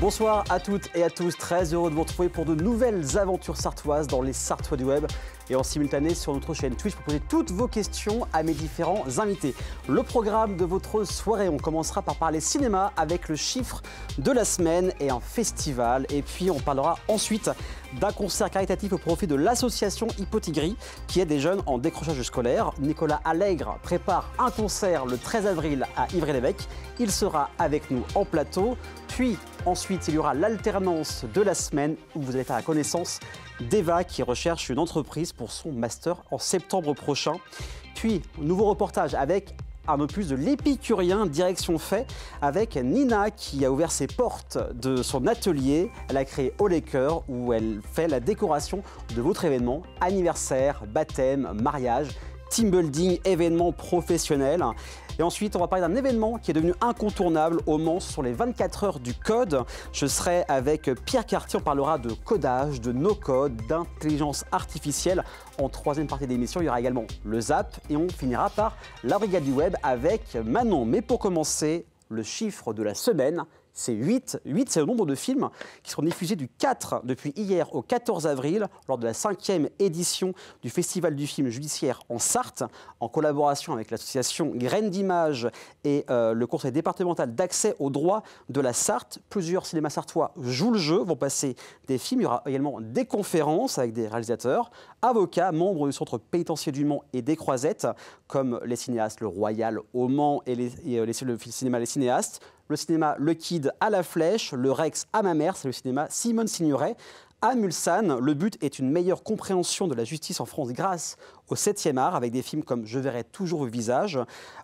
Bonsoir à toutes et à tous, très heureux de vous retrouver pour de nouvelles aventures sartoises dans les Sartois du web et en simultané sur notre chaîne Twitch pour poser toutes vos questions à mes différents invités. Le programme de votre soirée, on commencera par parler cinéma avec le chiffre de la semaine et un festival. Et puis on parlera ensuite d'un concert caritatif au profit de l'association Hypotigri qui aide des jeunes en décrochage scolaire. Nicolas Allègre prépare un concert le 13 avril à Ivry-l'Évêque. Il sera avec nous en plateau. Puis ensuite, il y aura l'alternance de la semaine où vous allez faire la connaissance d'Eva qui recherche une entreprise pour son master en septembre prochain. Puis, nouveau reportage avec un opus de l'Épicurien, direction fait, avec Nina qui a ouvert ses portes de son atelier. Elle a créé Au Laker où elle fait la décoration de votre événement, anniversaire, baptême, mariage, team building, événement professionnel. Et ensuite, on va parler d'un événement qui est devenu incontournable au Mans sur les 24 heures du code. Je serai avec Pierre Cartier, on parlera de codage, de no-code, d'intelligence artificielle. En troisième partie d'émission, il y aura également le Zap et on finira par la brigade du web avec Manon. Mais pour commencer, le chiffre de la semaine, c'est 8. 8, c'est le nombre de films qui seront diffusés du 4 depuis hier au 14 avril lors de la 5e édition du Festival du film judiciaire en Sarthe, en collaboration avec l'association Graines d'Images et le Conseil départemental d'accès aux droits de la Sarthe. Plusieurs cinémas sartois jouent le jeu, vont passer des films. Il y aura également des conférences avec des réalisateurs, avocats, membres du centre pénitentiaire du Mans et des Croisettes, comme les cinéastes Le Royal au Mans et le cinéma Les Cinéastes. Le cinéma Le Kid à La Flèche, le Rex à Mamers, c'est le cinéma Simone Signoret à Mulsanne. Le but est une meilleure compréhension de la justice en France grâce au 7e art, avec des films comme Je verrai toujours vos visages,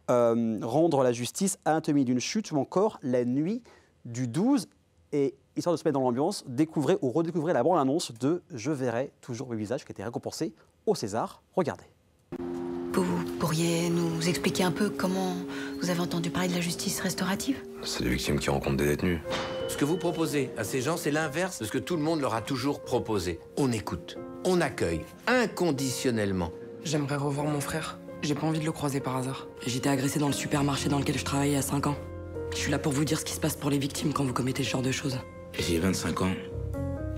Rendre la justice, Anatomie d'une chute ou encore La nuit du 12. Et histoire de se mettre dans l'ambiance, découvrez ou redécouvrez la bande-annonce de Je verrai toujours vos visages qui a été récompensé au César. Regardez. Vous pourriez nous expliquer un peu comment vous avez entendu parler de la justice restaurative? C'est des victimes qui rencontrent des détenus. Ce que vous proposez à ces gens, c'est l'inverse de ce que tout le monde leur a toujours proposé. On écoute, on accueille, inconditionnellement. J'aimerais revoir mon frère. J'ai pas envie de le croiser par hasard. J'étais agressée dans le supermarché dans lequel je travaillais à 5 ans. Je suis là pour vous dire ce qui se passe pour les victimes quand vous commettez ce genre de choses. J'ai 25 ans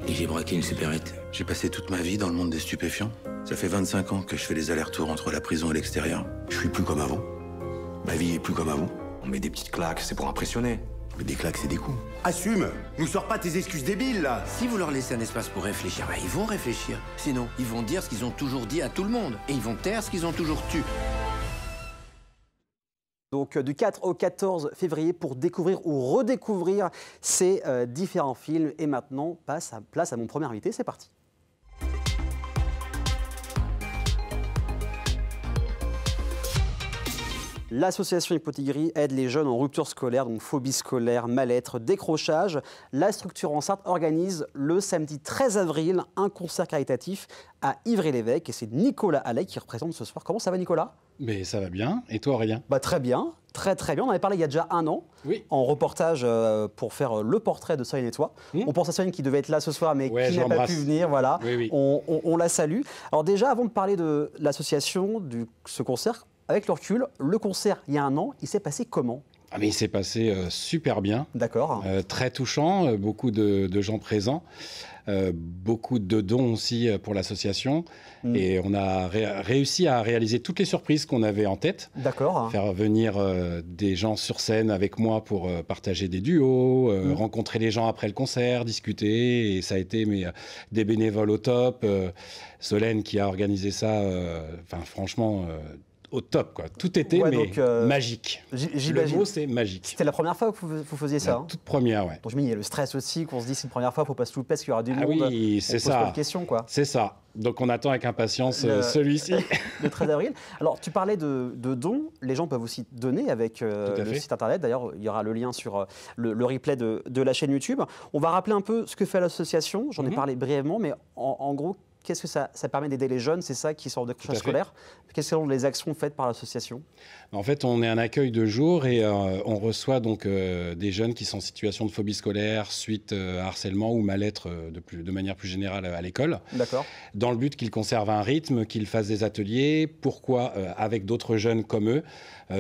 et j'ai braqué une supérette. J'ai passé toute ma vie dans le monde des stupéfiants. Ça fait 25 ans que je fais les allers-retours entre la prison et l'extérieur. Je suis plus comme avant. Ma vie est plus comme avant. On met des petites claques, c'est pour impressionner. Mais des claques, c'est des coups. Assume! Nous sors pas tes excuses débiles, là! Si vous leur laissez un espace pour réfléchir, ils vont réfléchir. Sinon, ils vont dire ce qu'ils ont toujours dit à tout le monde. Et ils vont taire ce qu'ils ont toujours tu. Donc du 4 au 14 février pour découvrir ou redécouvrir ces différents films. Et maintenant, place à mon premier invité, c'est parti. L'association Hypotigri aide les jeunes en rupture scolaire, donc phobie scolaire, mal-être, décrochage. La structure en Sarthe organise le samedi 13 avril un concert caritatif à Ivry-l'Évêque. Et c'est Nicolas Allègre qui représente ce soir. Comment ça va, Nicolas? Mais ça va bien. Et toi, Aurélien? Très bien, très bien. On avait parlé il y a déjà un an, oui, en reportage pour faire le portrait de Soyenne et toi. On pense à Soyenne qui devait être là ce soir, mais qui n'a pas pu venir. Voilà. Oui. On la salue. Alors déjà, avant de parler de l'association, de ce concert, avec le recul, le concert, il y a un an, il s'est passé comment? Mais il s'est passé super bien. D'accord. Très touchant, beaucoup de gens présents, beaucoup de dons aussi pour l'association. Et on a réussi à réaliser toutes les surprises qu'on avait en tête. D'accord. Faire venir des gens sur scène avec moi pour partager des duos, rencontrer les gens après le concert, discuter. Et ça a été des bénévoles au top. Solène qui a organisé ça, franchement... au top, quoi. Tout était magique. Le mot, c'est magique. C'était la première fois que vous faisiez ça? Toute première, ouais. Donc, il y a le stress aussi, qu'on se dit c'est une première fois, il ne faut pas se louper parce qu'il y aura du monde. Oui, c'est ça. On pose pas de questions, quoi. C'est ça. Donc, on attend avec impatience celui-ci. Le 13 avril. Alors, tu parlais de dons. Les gens peuvent aussi donner avec le site internet. D'ailleurs, il y aura le lien sur le replay de la chaîne YouTube. On va rappeler un peu ce que fait l'association. J'en ai parlé brièvement, mais en gros, qu'est-ce que ça permet d'aider les jeunes? C'est ça qui sort de décrochage scolaire. Quelles sont les actions faites par l'association? En fait, on est un accueil de jour et on reçoit donc des jeunes qui sont en situation de phobie scolaire suite à harcèlement ou mal-être de manière plus générale à l'école. D'accord. Dans le but qu'ils conservent un rythme, qu'ils fassent des ateliers. Pourquoi avec d'autres jeunes comme eux,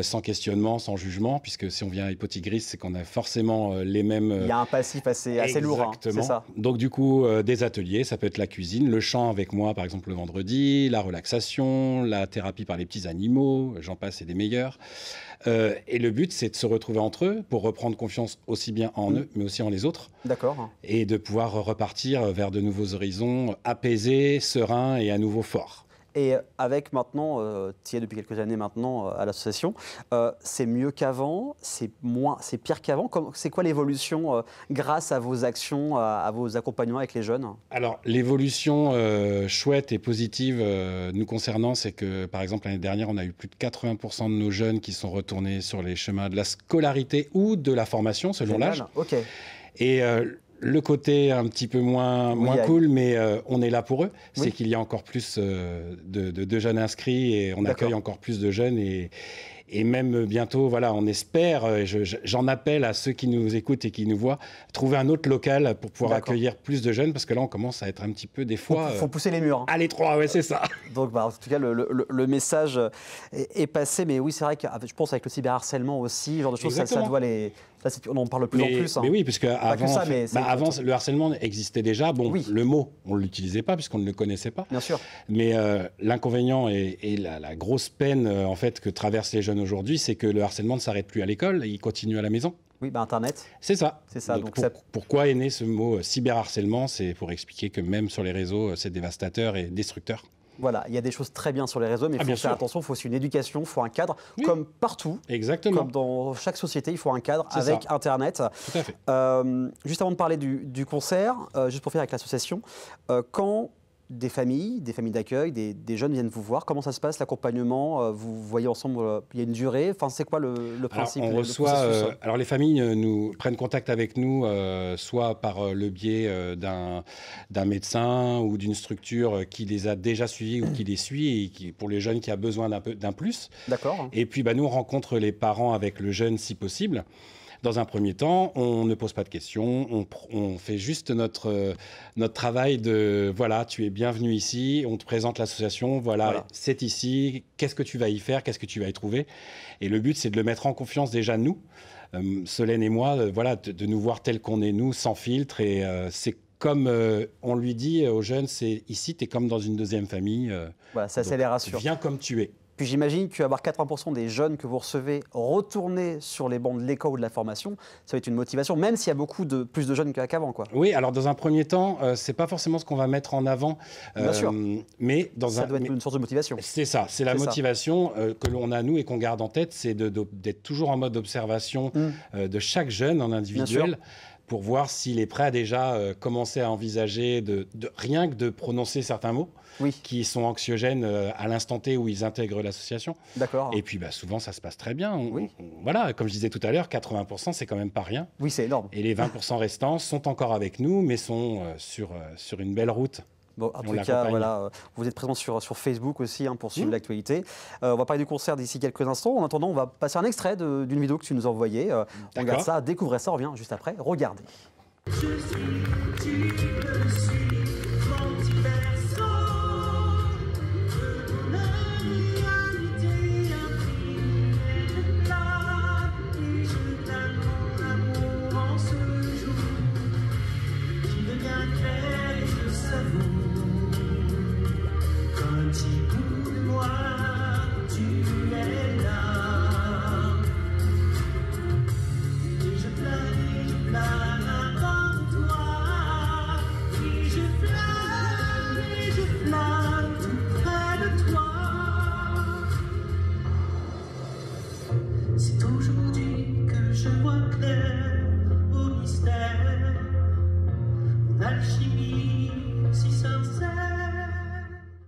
sans questionnement, sans jugement, puisque si on vient à Hypotigris, c'est qu'on a forcément les mêmes... Il y a un passif assez lourd, hein, c'est ça. Donc du coup, des ateliers, ça peut être la cuisine, le chant avec moi, par exemple, le vendredi, la relaxation, la thérapie par les petits animaux, j'en passe et des meilleurs. Et le but, c'est de se retrouver entre eux pour reprendre confiance aussi bien en eux, mais aussi en les autres. D'accord. Et de pouvoir repartir vers de nouveaux horizons, apaisés, sereins et à nouveau forts. Et avec maintenant, tu y es depuis quelques années maintenant à l'association, c'est mieux qu'avant, c'est pire qu'avant. C'est quoi l'évolution grâce à vos actions, à vos accompagnements avec les jeunes? Alors l'évolution chouette et positive nous concernant, c'est que par exemple l'année dernière, on a eu plus de 80% de nos jeunes qui sont retournés sur les chemins de la scolarité ou de la formation selon l'âge. Ok. Et le côté un petit peu moins cool, mais on est là pour eux, c'est qu'il y a encore plus de jeunes inscrits et on accueille encore plus de jeunes et même bientôt, voilà, on espère, j'en appelle à ceux qui nous écoutent et qui nous voient, trouver un autre local pour pouvoir accueillir plus de jeunes, parce que là, on commence à être un petit peu, des fois... Il faut pousser les murs. À l'étroit, ouais, c'est ça. Donc, en tout cas, le message est passé, mais oui, c'est vrai que je pense avec le cyberharcèlement aussi, ce genre de choses, ça doit les... Là, on en parle de plus en plus. Mais oui, parce qu'avant, avant, le harcèlement existait déjà. Bon, oui. Le mot, on ne l'utilisait pas puisqu'on ne le connaissait pas. Bien sûr. Mais l'inconvénient et la grosse peine en fait, que traversent les jeunes aujourd'hui, c'est que le harcèlement ne s'arrête plus à l'école, il continue à la maison. Oui, Internet. C'est ça. C'est ça. Donc pourquoi est né ce mot cyberharcèlement? C'est pour expliquer que même sur les réseaux, c'est dévastateur et destructeur. Voilà, il y a des choses très bien sur les réseaux, mais il faut faire attention, il faut aussi une éducation, il faut un cadre, comme partout. Exactement. Comme dans chaque société, il faut un cadre avec Internet. Tout à fait. Juste avant de parler du concert, juste pour finir avec l'association, quand des familles d'accueil, des jeunes viennent vous voir, comment ça se passe l'accompagnement? Vous voyez ensemble, il y a une durée, enfin, c'est quoi le principe? Alors, on reçoit, alors les familles nous prennent contact avec nous, soit par le biais d'un médecin ou d'une structure qui les a déjà suivis ou qui les suit, et qui, pour les jeunes qui a besoin d'un plus. D'accord. Et puis nous, on rencontre les parents avec le jeune si possible. Dans un premier temps, on ne pose pas de questions, on fait juste notre travail de voilà, tu es bienvenu ici, on te présente l'association, voilà. C'est ici, qu'est-ce que tu vas y faire, qu'est-ce que tu vas y trouver. Et le but, c'est de le mettre en confiance déjà nous, Solène et moi, voilà, de nous voir tel qu'on est nous, sans filtre. Et c'est comme on lui dit aux jeunes, c'est ici, tu es comme dans une deuxième famille. Voilà, ça les rassure. Viens comme tu es. Puis j'imagine qu'avoir 80% des jeunes que vous recevez retourner sur les bancs de l'école ou de la formation, ça va être une motivation, même s'il y a plus de jeunes qu'avant, quoi. Oui, alors dans un premier temps, c'est pas forcément ce qu'on va mettre en avant. Bien sûr. Mais ça doit être une source de motivation. C'est ça, c'est la motivation que l'on a, nous, et qu'on garde en tête, c'est d'être toujours en mode observation de chaque jeune en individuel, pour voir s'il est prêt à déjà commencer à envisager rien que de prononcer certains mots qui sont anxiogènes à l'instant T où ils intègrent l'association. D'accord. Et puis souvent, ça se passe très bien. Voilà, comme je disais tout à l'heure, 80%, c'est quand même pas rien. Oui, c'est énorme. Et les 20% restants sont encore avec nous, mais sont sur une belle route. Bon, en tout cas, voilà, vous êtes présent sur Facebook aussi pour suivre l'actualité. On va parler du concert d'ici quelques instants. En attendant, on va passer un extrait d'une vidéo que tu nous as envoyée. On regarde ça, découvrez ça, on revient juste après. Regardez.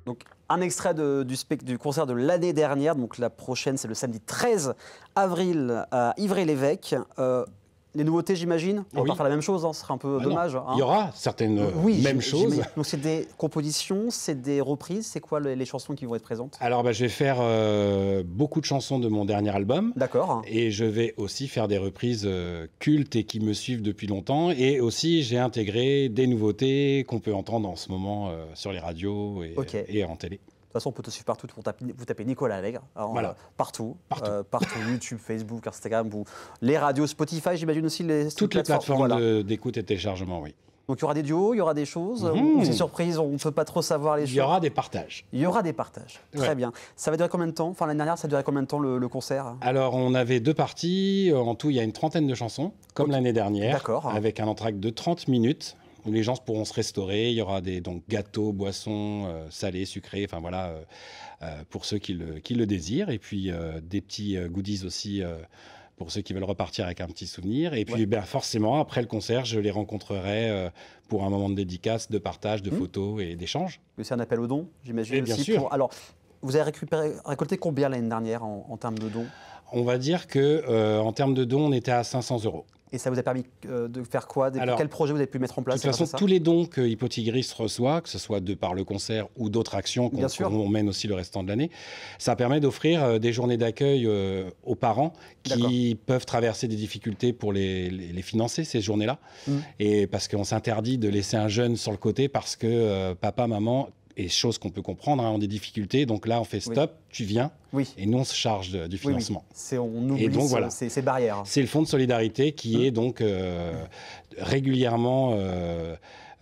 Donc, un extrait du concert de l'année dernière. Donc, la prochaine, c'est le samedi 13 avril à Ivry-l'Évêque. Les nouveautés, j'imagine. On va pas faire la même chose, ce serait un peu dommage. Il y aura certaines mêmes choses. Donc c'est des compositions, c'est des reprises. C'est quoi les chansons qui vont être présentes? Alors je vais faire beaucoup de chansons de mon dernier album. D'accord. Et je vais aussi faire des reprises cultes et qui me suivent depuis longtemps. Et aussi j'ai intégré des nouveautés qu'on peut entendre en ce moment sur les radios et en télé. De toute façon, on peut te suivre partout. Vous tapez Nicolas Allègre, voilà. partout, YouTube, Facebook, Instagram, les radios, Spotify, j'imagine aussi toutes les plateformes d'écoute et téléchargement, oui. Donc il y aura des duos, il y aura des choses, ou c'est surprise, on ne peut pas trop savoir les choses. Il y aura des partages. Il y aura des partages, très bien. Ça va durer combien de temps? Enfin l'année dernière, ça durait combien de temps le concert? Alors on avait 2 parties, en tout il y a une trentaine de chansons, comme l'année dernière, avec un entracte de 30 minutes. Où les gens pourront se restaurer. Il y aura des gâteaux, boissons, salés, sucrés, enfin voilà, pour ceux qui le désirent. Et puis des petits goodies aussi pour ceux qui veulent repartir avec un petit souvenir. Et puis forcément, après le concert, je les rencontrerai pour un moment de dédicace, de partage, de photos et d'échanges. C'est un appel aux dons, j'imagine aussi. Bien sûr. Alors, vous avez récolté combien l'année dernière en termes de dons? On va dire qu'en termes de dons, on était à 500 €. Et ça vous a permis de faire quoi? Quel projet vous avez pu mettre en place? De toute façon, tous les dons que Hypotigris reçoit, que ce soit de par le concert ou d'autres actions qu'on mène aussi le restant de l'année, ça permet d'offrir des journées d'accueil aux parents qui peuvent traverser des difficultés pour les financer, ces journées-là. Et parce qu'on s'interdit de laisser un jeune sur le côté parce que papa, maman... Et chose qu'on peut comprendre, ont des difficultés. Donc là, on fait stop, tu viens, et nous, on se charge du financement. On oublie ces barrières. C'est le fonds de solidarité qui est donc régulièrement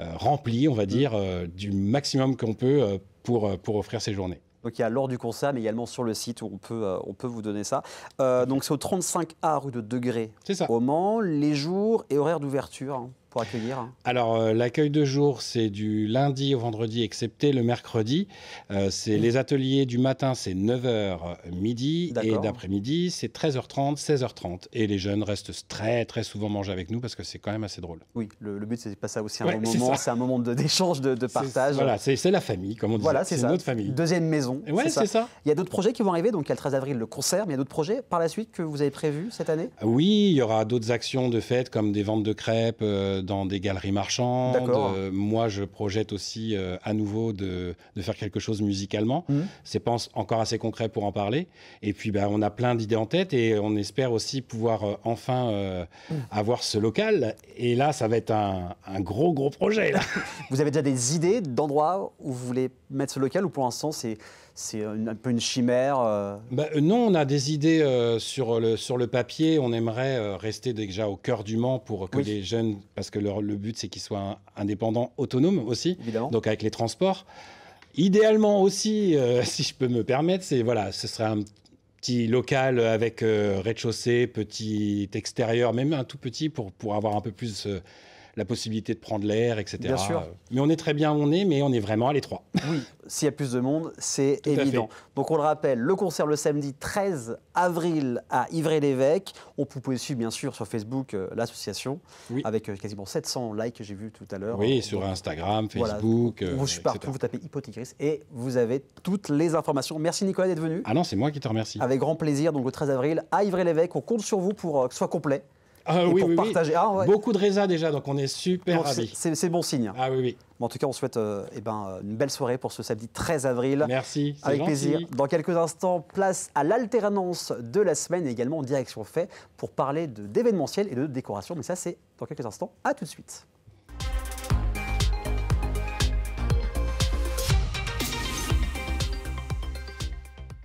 rempli, on va dire, du maximum qu'on peut pour offrir ces journées. Donc il y a lors du concert, mais également sur le site où on peut vous donner ça. Donc c'est au 35A rue de Degré, au Mans. Les jours et horaires d'ouverture pour accueillir? Alors l'accueil de jour, c'est du lundi au vendredi, excepté le mercredi. C'est les ateliers du matin, c'est 9h midi, et d'après-midi, c'est 13h30, 16h30. Et les jeunes restent très très souvent manger avec nous parce que c'est quand même assez drôle. Oui, le but c'est pas ça aussi un bon moment, c'est un moment d'échange, de partage. Voilà, c'est la famille, comme on dit. Voilà, c'est notre famille. Deuxième maison. C'est ça. Il y a d'autres projets qui vont arriver, donc il y a le 13 avril le concert, mais il y a d'autres projets par la suite que vous avez prévus cette année? Oui, il y aura d'autres actions de fête comme des ventes de crêpes dans des galeries marchandes. Moi, je projette aussi à nouveau de faire quelque chose musicalement. C'est pas encore assez concret pour en parler. Et puis, on a plein d'idées en tête et on espère aussi pouvoir enfin avoir ce local. Et là, ça va être un gros projet. Là. Vous avez déjà des idées d'endroits où vous voulez mettre ce local ou pour l'instant, c'est un peu une chimère? Non, on a des idées sur le papier. On aimerait rester déjà au cœur du Mans pour que les jeunes, parce que le but c'est qu'ils soient indépendants, autonomes aussi, donc avec les transports. Idéalement aussi, si je peux me permettre, ce serait un petit local avec rez-de-chaussée, petit extérieur, même un tout petit pour avoir un peu plus... la possibilité de prendre l'air, etc. Bien sûr. Mais on est très bien où on est, mais on est vraiment à l'étroit. Oui, s'il y a plus de monde, c'est évident. Donc on le rappelle, le concert le samedi 13 avril à Ivry-l'Évêque. Vous pouvez suivre bien sûr sur Facebook l'association, avec quasiment 700 likes que j'ai vu tout à l'heure. Oui, sur Instagram, Facebook. Vous suivez partout, vous tapez Hypotigris et vous avez toutes les informations. Merci Nicolas d'être venu. Ah non, c'est moi qui te remercie. Avec grand plaisir, donc le 13 avril à Ivry-l'Évêque. On compte sur vous pour que ce soit complet. Oui, partager. Beaucoup de résa déjà, donc on est super ravis. C'est bon signe. Ah oui. Bon, en tout cas, on souhaite une belle soirée pour ce samedi 13 avril. Merci, c'est avec gentil. plaisir. Dans quelques instants, place à l'alternance de la semaine et également en direction fait pour parler d'événementiel et de décoration. Mais ça, c'est dans quelques instants. À tout de suite.